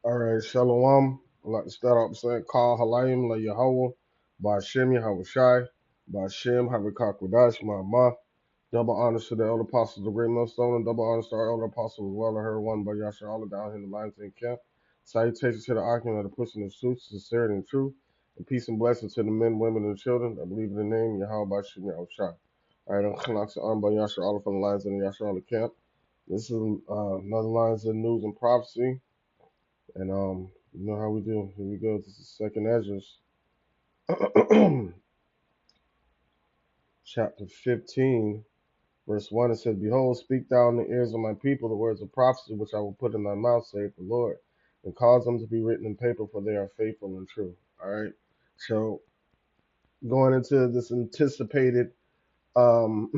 All right, Shalom. I'd like to start off saying, Call Halayim La Yahweh, Ba'Shem Yahweh Shai, Ba'Shem Havikak Wadash Ma'amah. Double honors to the elder apostles of Great Millstone, and double honors to our elder apostles as well, and her one by Yasha Allah down here in the lines in camp. Salutations to the occupant of the pushing of truth, sincerity, and truth, and peace and blessings to the men, women, and children that believe in the name Yahweh Ba'Shem Yahweh Shai. All right, I'm Khalak on by Yasha Allah from the lines in the Yasha Allah camp. This is another lines of news and prophecy. And you know how we do. Here we go. This is Second Ezra, chapter 15, verse 1. It says, Behold, speak thou in the ears of my people the words of prophecy which I will put in thy mouth, saith the Lord, and cause them to be written in paper, for they are faithful and true. All right. So going into this anticipated um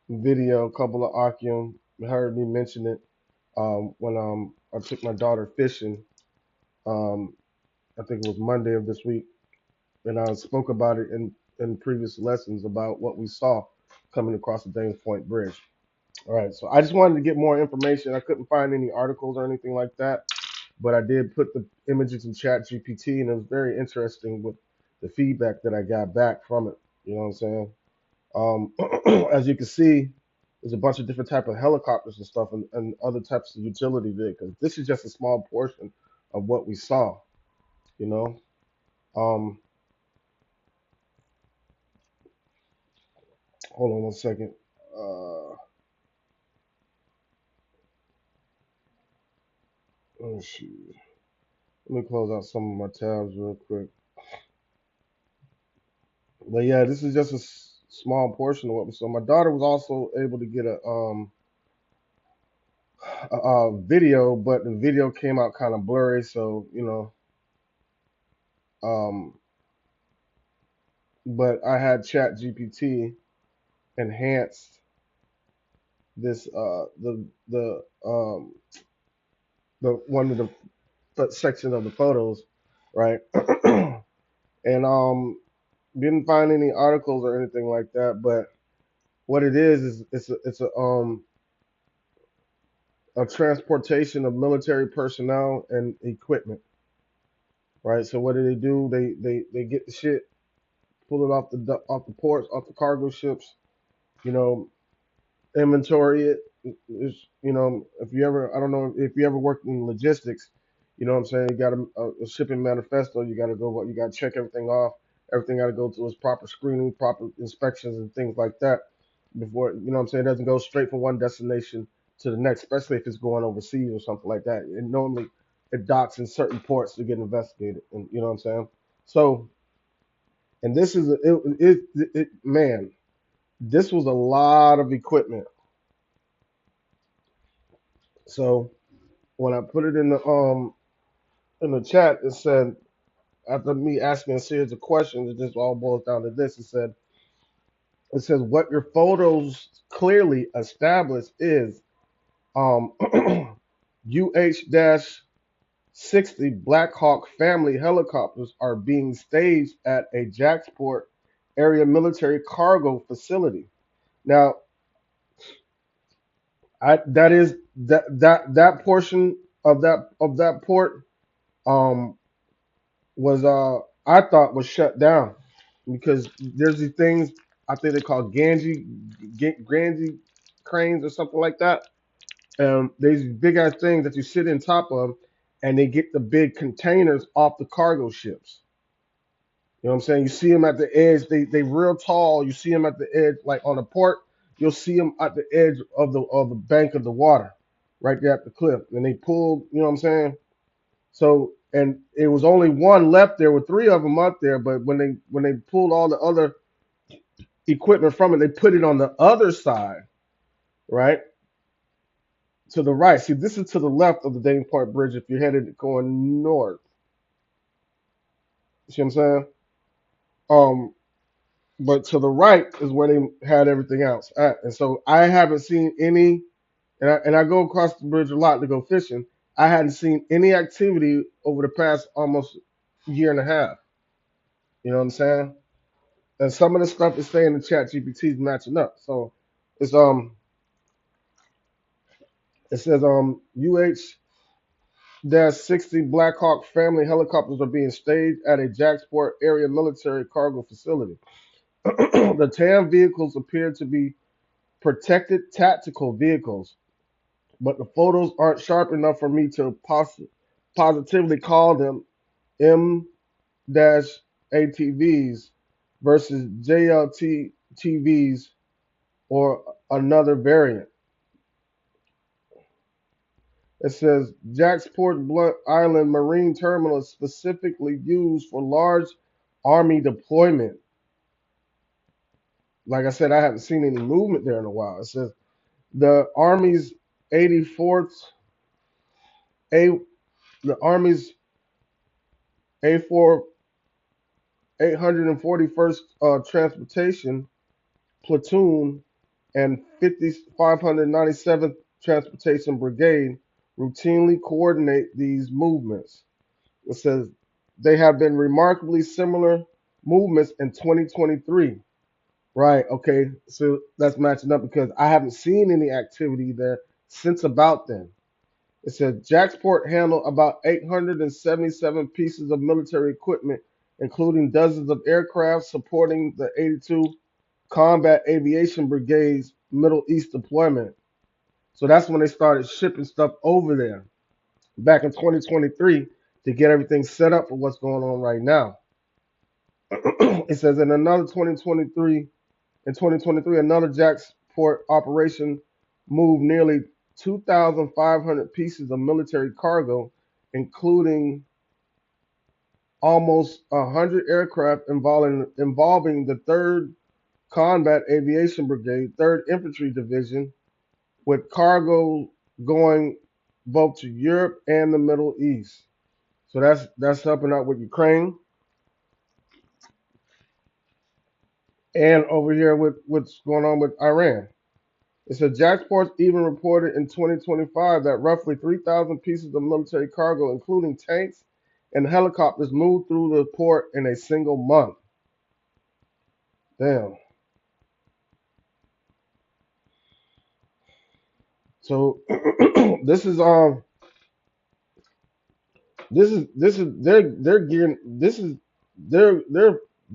video, a couple of Akim heard me mention it when I took my daughter fishing. Um, I think it was Monday of this week, and I spoke about it in previous lessons about what we saw coming across the Dames Point Bridge. All right, so I just wanted to get more information. I couldn't find any articles or anything like that, but I did put the images in Chat GPT, and it was very interesting with the feedback that I got back from it. You know what I'm saying? As you can see, there's a bunch of different type of helicopters and stuff, and other types of utility vehicles. This is just a small portion of what we saw. You know, um, hold on one second. Uh, Oh shoot. Let me close out some of my tabs real quick. But yeah, this is just a small portion of what we saw. My daughter was also able to get a video, but the video came out kind of blurry. So um, but I had Chat GPT enhanced this the one of the section of the photos, right? And didn't find any articles or anything like that, but what it is it's a transportation of military personnel and equipment, right? So what do? They get the shit, pull it off off the ports, off the cargo ships, you know, inventory it. If you ever, I don't know if you ever worked in logistics, you know what I'm saying? You got a shipping manifesto, you got to go, you got to check everything off. Everything got to go through its proper screening, proper inspections, and things like that before, you know what I'm saying? It doesn't go straight from one destination to the next, especially if it's going overseas or something like that. And normally it docks in certain ports to get investigated, and you know what I'm saying? So, and this is man, this was a lot of equipment. So when I put it in the chat, it said after me asking a series of questions, it just all boils down to this. It says what your photos clearly establish is um UH-60 Black Hawk family helicopters are being staged at a Jacksport area military cargo facility. Now, that is that portion of that port um was I thought was shut down because there's these things I think they call Ganji cranes or something like that. These big ass things that you sit in top of, and they get the big containers off the cargo ships. You know what I'm saying? You see them at the edge. They real tall. You see them at the edge, like on the port. You'll see them at the edge of the bank of the water, right there at the cliff. And they pull. You know what I'm saying? So and it was only one left there with three of them up there. But when they pulled all the other equipment from it, they put it on the other side, right to the right. See, this is to the left of the Dane Point Bridge if you're headed going north. See what I'm saying? Um, but to the right is where they had everything else at. And so I haven't seen any, and I go across the bridge a lot to go fishing. I hadn't seen any activity over the past almost year and a half. You know what I'm saying? And some of the stuff is saying the chat GPT is matching up. So it's it says UH 60 Black Hawk family helicopters are being staged at a Jacksport area military cargo facility. The TAM vehicles appear to be protected tactical vehicles, but the photos aren't sharp enough for me to positively call them M-ATVs versus JLTVs or another variant. It says Jacksport Blunt Island Marine Terminal is specifically used for large Army deployment. Like I said, I haven't seen any movement there in a while. It says the Army's 84th A the Army's A4 841st Transportation Platoon and 597th Transportation Brigade routinely coordinate these movements. It says they have been remarkably similar movements in 2023. Right, okay, so that's matching up because I haven't seen any activity there since about then. It says Jacksport handled about 877 pieces of military equipment, including dozens of aircraft supporting the 82 Combat Aviation Brigade's Middle East deployment. So that's when they started shipping stuff over there back in 2023 to get everything set up for what's going on right now. It says in 2023, another Jacksport operation moved nearly 2,500 pieces of military cargo, including almost 100 aircraft involving the 3rd Combat Aviation Brigade, 3rd Infantry Division, with cargo going both to Europe and the Middle East. So that's helping out with Ukraine, and over here with what's going on with Iran. It said Jackports even reported in 2025 that roughly 3,000 pieces of military cargo, including tanks and helicopters, moved through the port in a single month. Damn. So this is they're gearing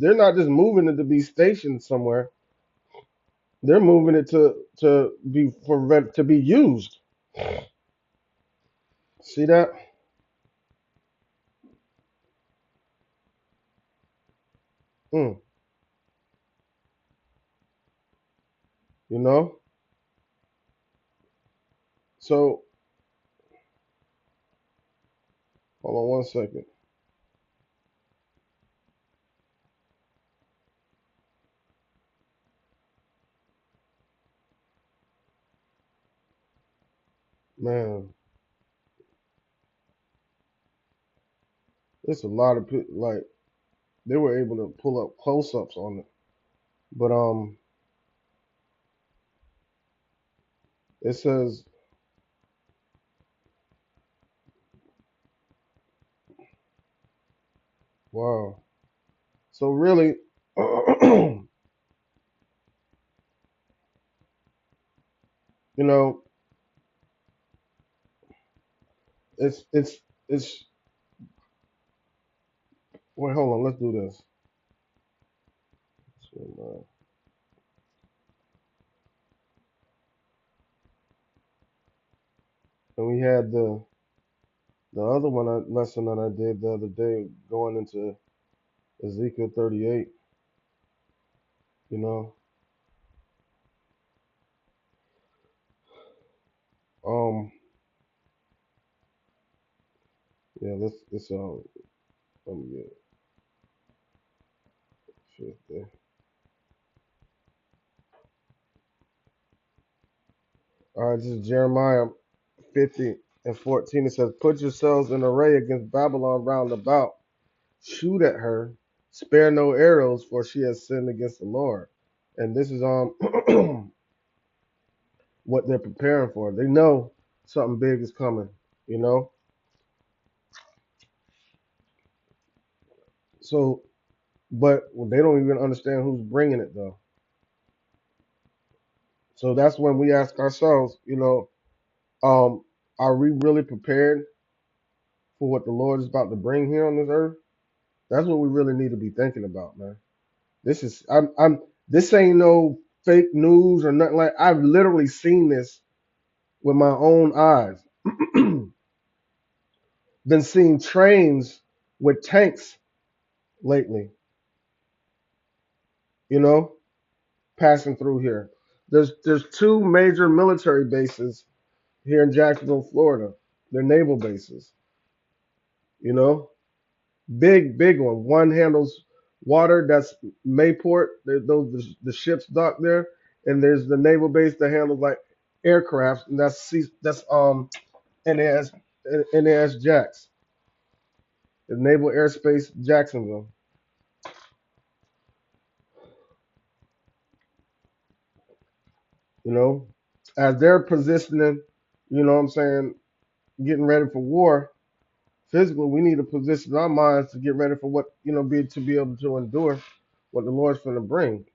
they're not just moving it to be stationed somewhere. They're moving it to be to be used. See that? Mm, you know. So hold on one second, man. It's a lot of like they were able to pull up close-ups on it, but it says wow. So really, you know, it's. Wait, hold on. Let's do this. So, and we had the other lesson that I did the other day going into Ezekiel 38. You know, um, yeah. Let's let me get shit there. All right, this is Jeremiah 50:14. It says, "Put yourselves in array against Babylon round about. Shoot at her, spare no arrows, for she has sinned against the Lord." And this is what they're preparing for. They know something big is coming, you know. So, but they don't even understand who's bringing it though. So that's when we ask ourselves, are we really prepared? for what the Lord is about to bring here on this earth, that's what we really need to be thinking about, man. This is I'm this ain't no fake news or nothing. Like, I've literally seen this with my own eyes. Been seeing trains with tanks lately, you know, passing through here. There's two major military bases here in Jacksonville, Florida. They're naval bases, you know, big one. One handles water, that's Mayport. Those the ships dock there, and there's the naval base that handles like aircraft, and that's NAS NAS Jax, the Naval Airspace Jacksonville. You know, as they're positioning, you know what I'm saying, getting ready for war physically, we need to position our minds to get ready for what, to be able to endure what the Lord's going to bring.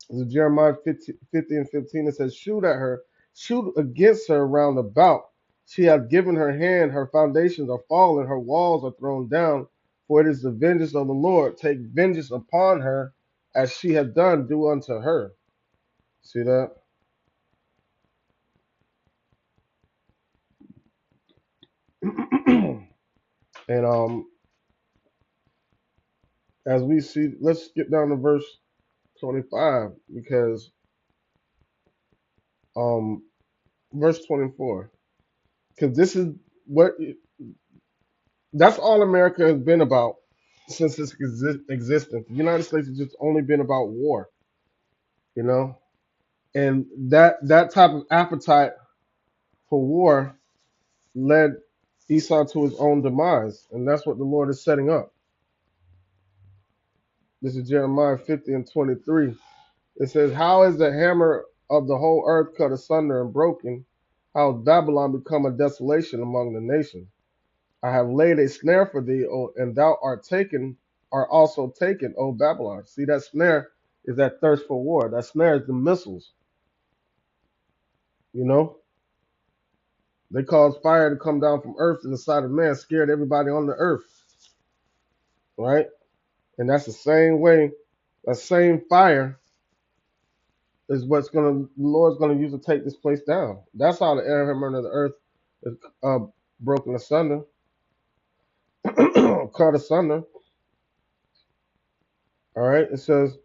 So Jeremiah 50 and 15, it says, shoot at her, shoot against her round about. She hath given her hand, her foundations are fallen, her walls are thrown down. For it is the vengeance of the Lord. Take vengeance upon her, as she hath done, do unto her. See that? And as we see, let's skip down to verse 25, because um verse 24, because this is what that's all America has been about since its existence. The United States has just only been about war, you know, and that type of appetite for war led Esau to his own demise, and that's what the Lord is setting up. This is Jeremiah 50 and 23. It says, how is the hammer of the whole earth cut asunder and broken? How has Babylon become a desolation among the nations? I have laid a snare for thee, and thou art also taken, O Babylon. See, that snare is that thirst for war. That snare is the missiles, you know? They caused fire to come down from earth to the side of man, scared everybody on the earth, right? And that's the same way, that same fire is the Lord's gonna use to take this place down. That's how the air hammer of the earth is broken asunder, cut asunder. All right, it says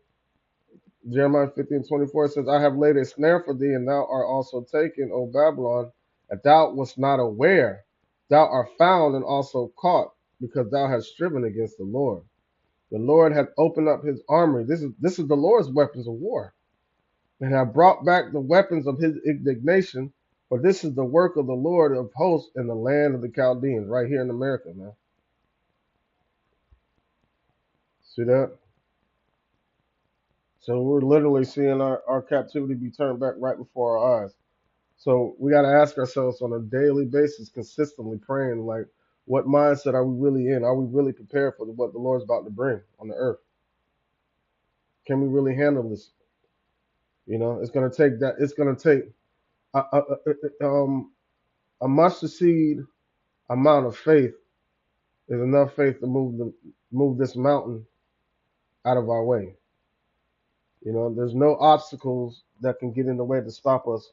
Jeremiah 50 and 24 says, I have laid a snare for thee, and thou art also taken, O Babylon, and thou wast not aware. Thou art found and also caught, because thou hast striven against the Lord. The Lord hath opened up his armory. This is the Lord's weapons of war, and have brought back the weapons of his indignation. For this is the work of the Lord of hosts in the land of the Chaldeans, right here in America, man. See that? So we're literally seeing our captivity be turned back right before our eyes. So we got to ask ourselves on a daily basis, consistently praying, like, what mindset are we really in? Are we really prepared for what the Lord's about to bring on the earth? Can we really handle this? You know, it's going to take that. It's going to take a mustard seed amount of faith is enough faith to move this mountain out of our way. You know, there's no obstacles that can get in the way to stop us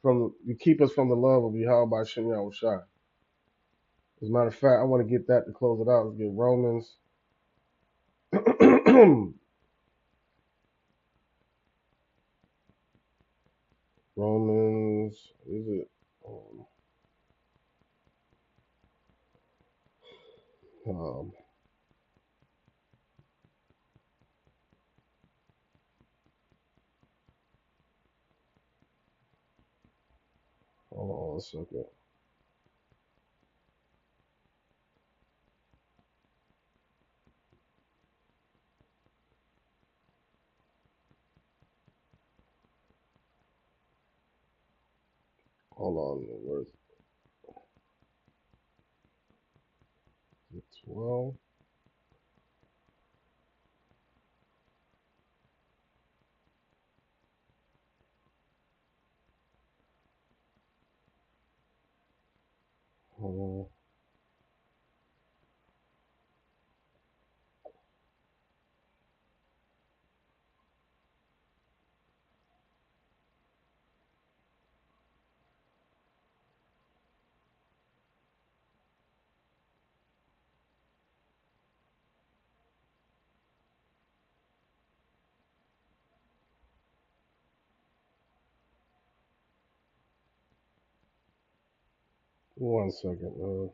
you keep us from the love of Yahweh by Shem Yahushua. As a matter of fact, I want to get that to close it out. Let's get Romans. Romans, is it? Um, Hold on a second. Hold on. Where's it? 12? Hold on. One second.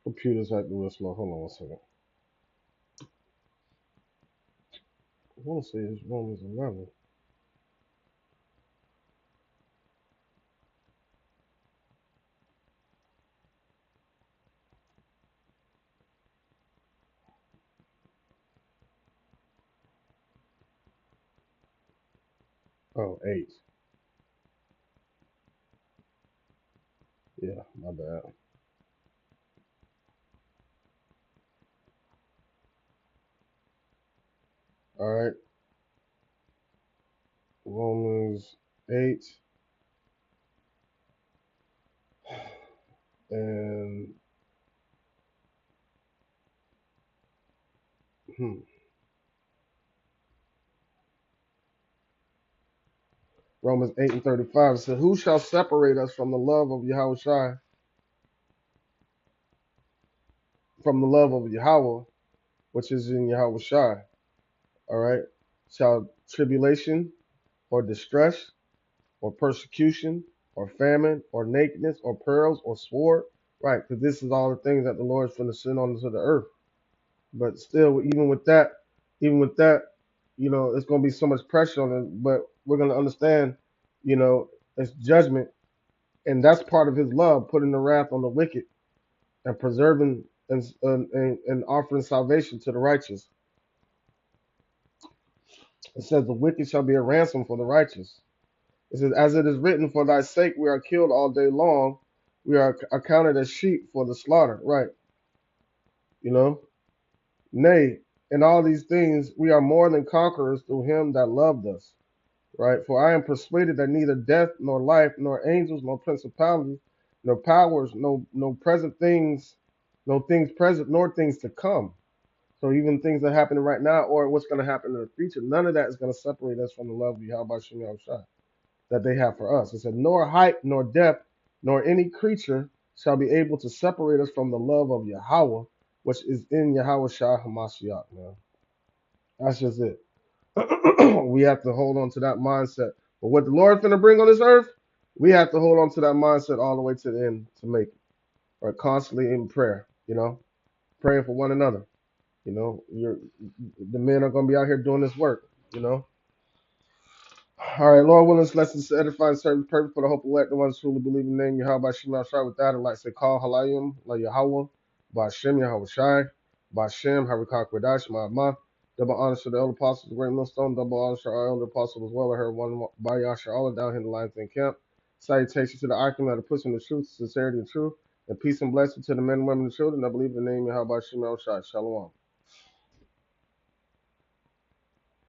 Computer's acting real slow. Hold on one second. I want to say it's Romans 11. Oh, 8. Yeah, my bad. All right. Romans 8 and hmm, Romans 8 and 35 said, "Who shall separate us from the love of Yahweh from the love of Yahweh, which is in Yahweh Shai?" All right. Shall tribulation or distress or persecution or famine or nakedness or perils or sword? Right. Because this is all the things that the Lord is going to send onto the earth. But still, even with that, it's going to be so much pressure on it. But we're going to understand, it's judgment. And that's part of his love, putting the wrath on the wicked and preserving and offering salvation to the righteous. It says the wicked shall be a ransom for the righteous. It says, as it is written, for thy sake we are killed all day long. We are accounted as sheep for the slaughter. Right. You know, nay, in all these things we are more than conquerors through him that loved us. Right. For I am persuaded that neither death nor life, nor angels, nor principalities, nor powers, no present things, no things present, nor things to come. So even things that are happening right now or what's going to happen in the future, none of that is going to separate us from the love of Yahweh Shem Yahushua that they have for us. It said, nor height, nor depth, nor any creature shall be able to separate us from the love of Yahweh, which is in Yahweh Shah Hamashiach, man. That's just it. We have to hold on to that mindset. But what the Lord's going to bring on this earth, we have to hold on to that mindset all the way to the end to make it. Or constantly in prayer, praying for one another. The men are going to be out here doing this work, you know. All right, Lord willing, lessons to edify and serve the purpose for the hope of let the ones truly believe in the name Yahweh Shem Shai. With that, I'd like to say, call Halayim, La Yahweh, Bashem Yahweh Shai, Bashem, Harikak Radash, Ma'amah. Double honor to the elder apostles, the great millstone, double honor to our elder apostles as well. I heard one by Yasha, all down here in the lines in camp. Salutations to the Akim that are pushing the truth, sincerity, and truth, and peace and blessing to the men, women, and children that believe in the name Yahweh Shem Shai. Shalom.